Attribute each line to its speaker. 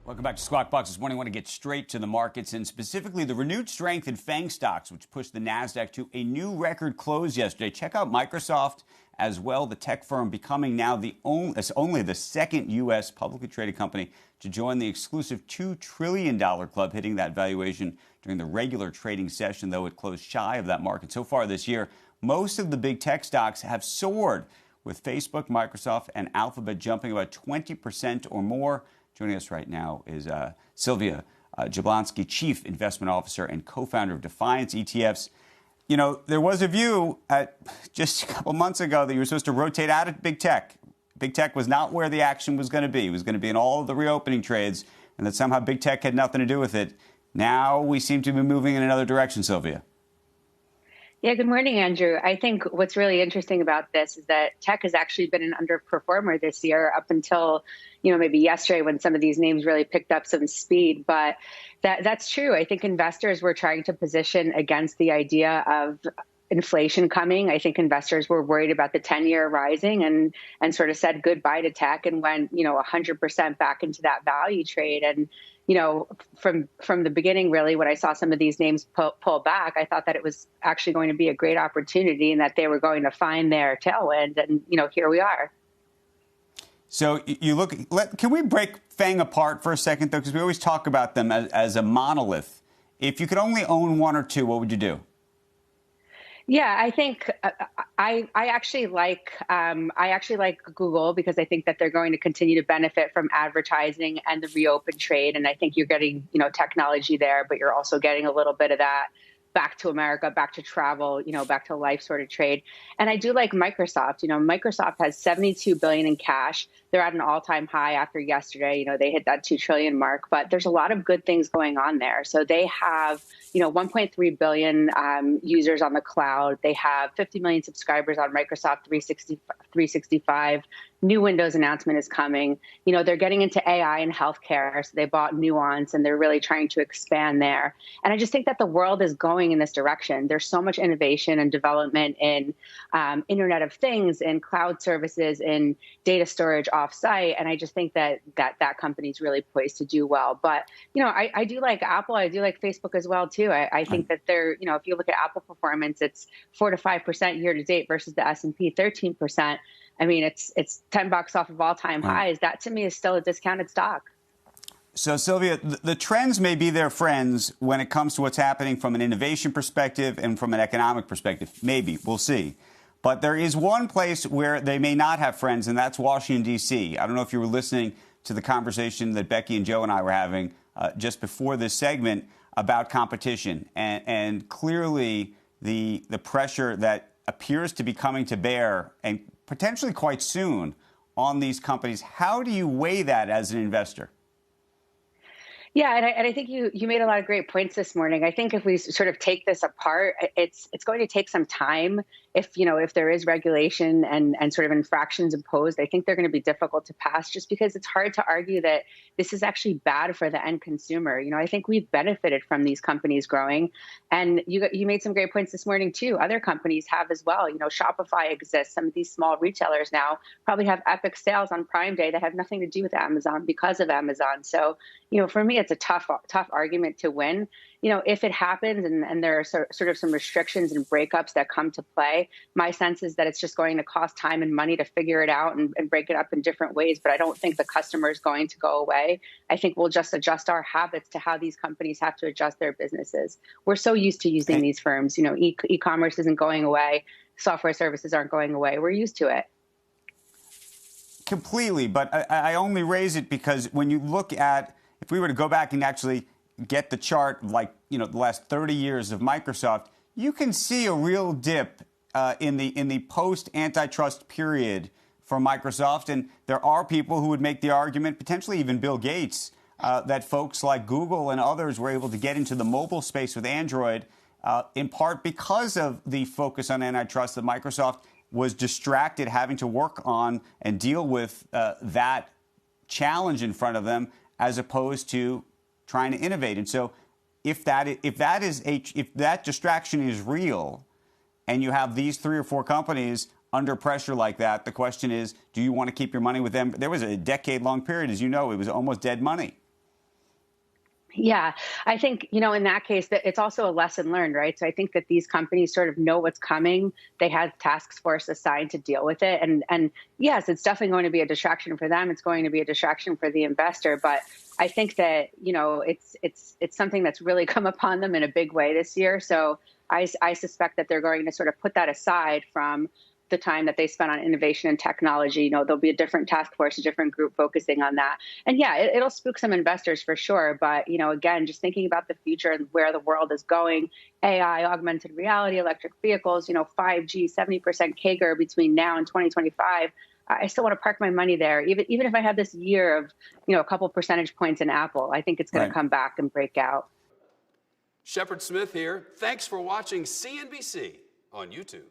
Speaker 1: Welcome back to Squawk Box. This morning, I want to get straight to the markets and specifically the renewed strength in FANG stocks, which pushed the NASDAQ to a new record close yesterday. Check out Microsoft as well, the tech firm becoming now only the second U.S. publicly traded company to join the exclusive $2 trillion club, hitting that valuation during the regular trading session, though it closed shy of that market. So far this year, most of the big tech stocks have soared, with Facebook, Microsoft, and Alphabet jumping about 20% or more. Joining us right now is Sylvia Jablonski, Chief Investment Officer and co-founder of Defiance ETFs. You know, there was a view just a couple months ago that you were supposed to rotate out of big tech. Big tech was not where the action was going to be. It was going to be in all of the reopening trades, and that somehow big tech had nothing to do with it. Now we seem to be moving in another direction, Sylvia.
Speaker 2: Yeah, good morning, Andrew. I think what's really interesting about this is that tech has actually been an underperformer this year up until, maybe yesterday when some of these names really picked up some speed. But that's true. I think investors were trying to position against the idea of inflation coming. I think investors were worried about the 10-year rising and sort of said goodbye to tech and went, 100% back into that value trade. And from the beginning, really, when I saw some of these names pull back, I thought that it was actually going to be a great opportunity and that they were going to find their tailwind. And, here we are.
Speaker 1: So can we break FANG apart for a second, though? Because we always talk about them as a monolith. If you could only own one or two, what would you do?
Speaker 2: Yeah, I think I actually like Google because I think that they're going to continue to benefit from advertising and the reopen trade. And I think you're getting, technology there, but you're also getting a little bit of that back to America, back to travel, back to life sort of trade. And I do like Microsoft. Microsoft has $72 billion in cash. They're at an all-time high after yesterday. They hit that 2 trillion mark, but there's a lot of good things going on there. So they have, 1.3 billion users on the cloud. They have 50 million subscribers on Microsoft 365. New Windows announcement is coming. They're getting into AI and healthcare. So they bought Nuance and they're really trying to expand there. And I just think that the world is going in this direction. There's so much innovation and development in Internet of Things, in cloud services, in data storage offsite. And I just think that company is really poised to do well. But, I do like Apple. I do like Facebook as well, too. I think that they're, if you look at Apple performance, it's 4 to 5% year to date versus the S&P 13%. I mean, it's $10 off of all-time highs. That, to me, is still a discounted stock.
Speaker 1: So, Sylvia, the trends may be their friends when it comes to what's happening from an innovation perspective and from an economic perspective. Maybe. We'll see. But there is one place where they may not have friends, and that's Washington, D.C. I don't know if you were listening to the conversation that Becky and Joe and I were having just before this segment about competition. And clearly the pressure that appears to be coming to bear and potentially quite soon on these companies. How do you weigh that as an investor?
Speaker 2: Yeah, and I think you made a lot of great points this morning. I think if we sort of take this apart, it's going to take some time. If there is regulation and sort of infractions imposed, I think they're going to be difficult to pass just because it's hard to argue that this is actually bad for the end consumer. I think we've benefited from these companies growing. And you made some great points this morning, too. Other companies have as well. Shopify exists. Some of these small retailers now probably have epic sales on Prime Day that have nothing to do with Amazon because of Amazon. So, for me, it's a tough argument to win. If it happens and there are sort of some restrictions and breakups that come to play, my sense is that it's just going to cost time and money to figure it out and break it up in different ways. But I don't think the customer is going to go away. I think we'll just adjust our habits to how these companies have to adjust their businesses. We're so used to using these firms. E-commerce isn't going away. Software services aren't going away. We're used to it.
Speaker 1: Completely. But I only raise it because when you look at, if we were to go back and actually get the chart like, the last 30 years of Microsoft, you can see a real dip in the post-antitrust period for Microsoft. And there are people who would make the argument, potentially even Bill Gates, that folks like Google and others were able to get into the mobile space with Android, in part because of the focus on antitrust, that Microsoft was distracted having to work on and deal with that challenge in front of them, as opposed to trying to innovate. And so if that distraction is real and you have these 3 or 4 companies under pressure like that, the question is, do you want to keep your money with them? There was a decade-long period, as you know, it was almost dead money.
Speaker 2: Yeah, I think, in that case, that it's also a lesson learned, right? So I think that these companies sort of know what's coming. They have task force assigned to deal with it. And yes, it's definitely going to be a distraction for them. It's going to be a distraction for the investor. But I think that, it's something that's really come upon them in a big way this year. So I suspect that they're going to sort of put that aside from the time that they spent on innovation and technology. There'll be a different task force, a different group focusing on that. And yeah, it'll spook some investors for sure. But, again, just thinking about the future and where the world is going, AI, augmented reality, electric vehicles, 5G, 70% CAGR between now and 2025. I still want to park my money there. Even if I have this year of, a couple percentage points in Apple, I think it's going to come back and break out.
Speaker 3: Shepard Smith here. Thanks for watching CNBC on YouTube.